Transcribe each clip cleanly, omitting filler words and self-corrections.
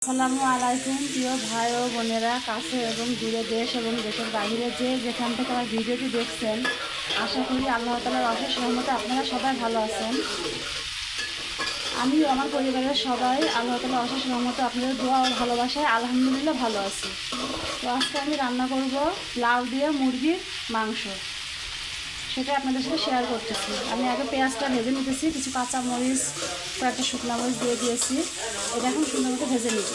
আসসালামু আলাইকুম প্রিয় ভাই ও বোনেরা, কাছে এবং দূরে, দেশ এবং দেশের বাইরে যে যেখান থেকে আমার ভিডিওটি দেখছেন, আশা করি আল্লাহ তাআলার অশেষ রহমতে আপনারা সবাই ভালো আছেন। আমি আমার পরিবারের সবাই আল্লাহ তাআলার অশেষ রহমতে আপনাদের দোয়া ও ভালোবাসায় আলহামদুলিল্লাহ ভালো আছি। তো আজকে আমি রান্না করব লাউ দিয়ে মুরগির মাংস, সেটা আপনাদের সাথে শেয়ার করতেছি। আমি আগে পেঁয়াজটা ভেজে নিতেছি, কিছু কাঁচামরিচ, কয়েকটা শুকনো মরিচ দিয়ে দিয়েছি। এটা এখন সুন্দর মতো ভেজে নিব।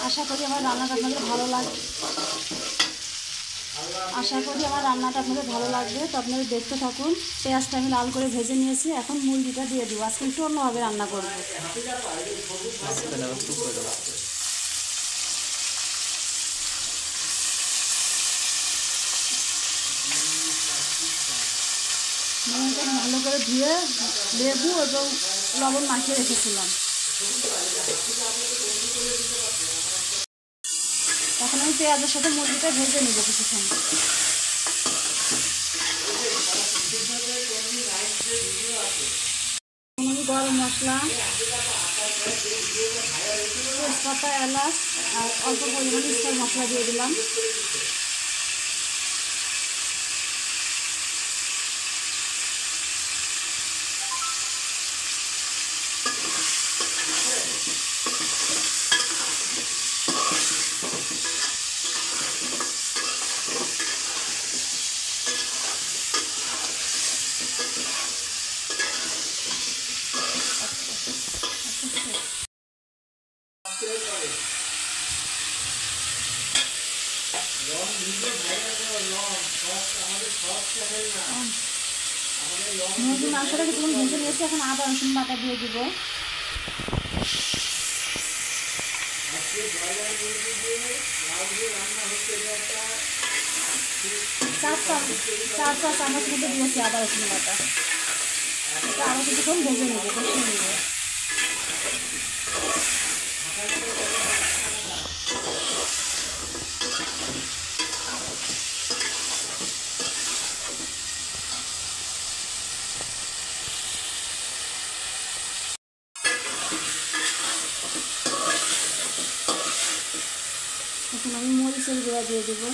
আশা করি আমার রান্নাটা আপনাদের ভালো লাগবে। তো আপনারা দেখতে থাকুন। পেঁয়াজটা আমি লাল করে ভেজে নিয়েছি, এখন মুরগিটা দিয়ে দিব। আজকে একটু অন্যভাবে রান্না করব। মুরগিটা ভালো করে ধুয়ে লেবু এবং লবণ মাখিয়ে রেখেছিলাম। এখন আমি পেঁয়াজের সাথে মুরগিটা ভেজে নিব কিছুক্ষণ। গরম মশলা, তেজপাতা, এলাচ আর অল্প পরিমাণে স্টার মশলা দিয়ে দিলাম। মুরগির মাংসটা কিছুক্ষণ ভেজে নিয়েছি, এখন আদা রসুন বাটা দিয়ে দিব। 4 চামচ মতো দিয়েছি আদা রসুন বাটা। এটা আরও কিছুক্ষণ ভেজে নেব, কষিয়ে নেব। এখন আমি মরিচের গুঁড়া দিয়ে দেবো।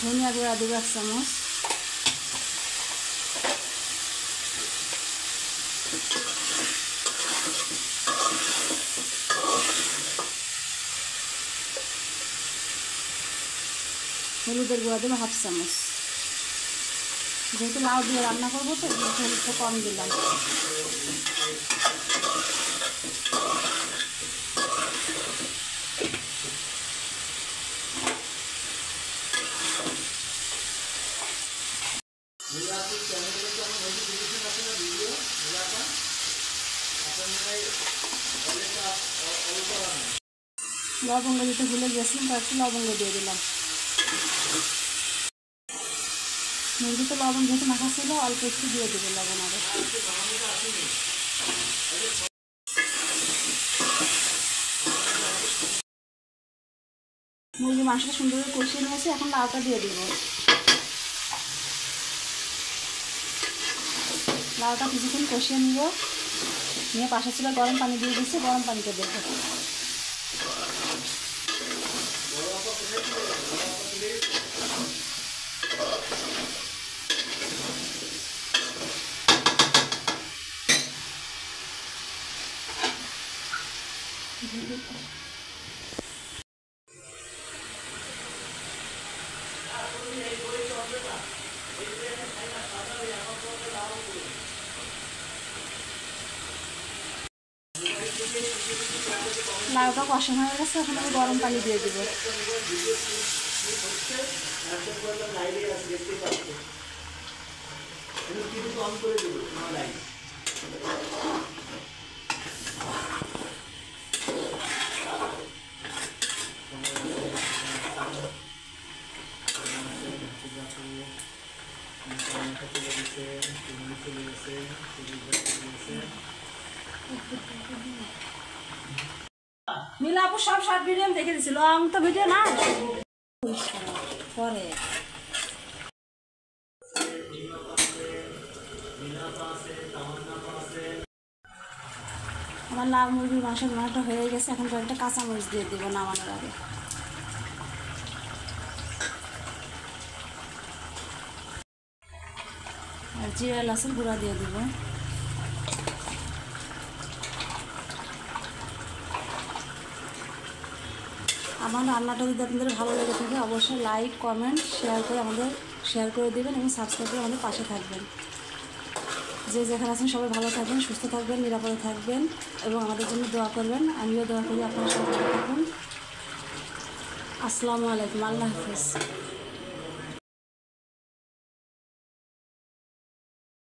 ধনিয়া গুঁড়া দেবো 1 চামচ। হলুদের গুঁড়া দেবো 1/2 চামচ। যেহেতু লাউ দিয়ে রান্না করবো তো হলুদটা কম দিলাম। লবঙ্গ দিতে ভুলে গিয়েছিলাম, কয়েকটা লবঙ্গ দিয়ে দিলাম। মুরগিতে লবণ যেহেতু মাখা ছিল, অল্প একটু দিয়ে দেবো লবণ আরও। মুরগির মাংসটা সুন্দর করে কষিয়ে নিয়েছি, এখন লাউটা দিয়ে দিব। লাউটা কিছুক্ষণ কষিয়ে নিব, নিয়ে পাশে ছিল গরম পানি দিয়ে দিচ্ছি, গরম পানিতে দেবো। লাউটা কষানো হয়ে গেছে, এখন আমি গরম পানি দিয়ে দিব। নীলা আপু সব শর্ট ভিডিও দেখে দিচ্ছি, লং তো ভিডিও না পরে। আমার লাল মুরগির মাংসের মাংসটা হয়ে গেছে, এখন কয়েকটা কাঁচামরিচ দিয়ে দেবো নামানোর আগে। আর জিরা লসুন গুঁড়া দিয়ে দেবো। আমার রান্নাটা যদি আপনাদের ভালো লেগে থাকে অবশ্যই লাইক কমেন্ট শেয়ার করে দেবেন এবং সাবস্ক্রাইব করে আমাদের পাশে থাকবেন। যে যেখানে আছেন সবাই ভালো থাকবেন, সুস্থ থাকবেন, নিরাপদে থাকবেন এবং আমাদের জন্য দোয়া করবেন। আমিও দোয়া করি আপনারা সবাই ভালো থাকুন। আসসালামু আলাইকুম, আল্লাহ হাফিজ।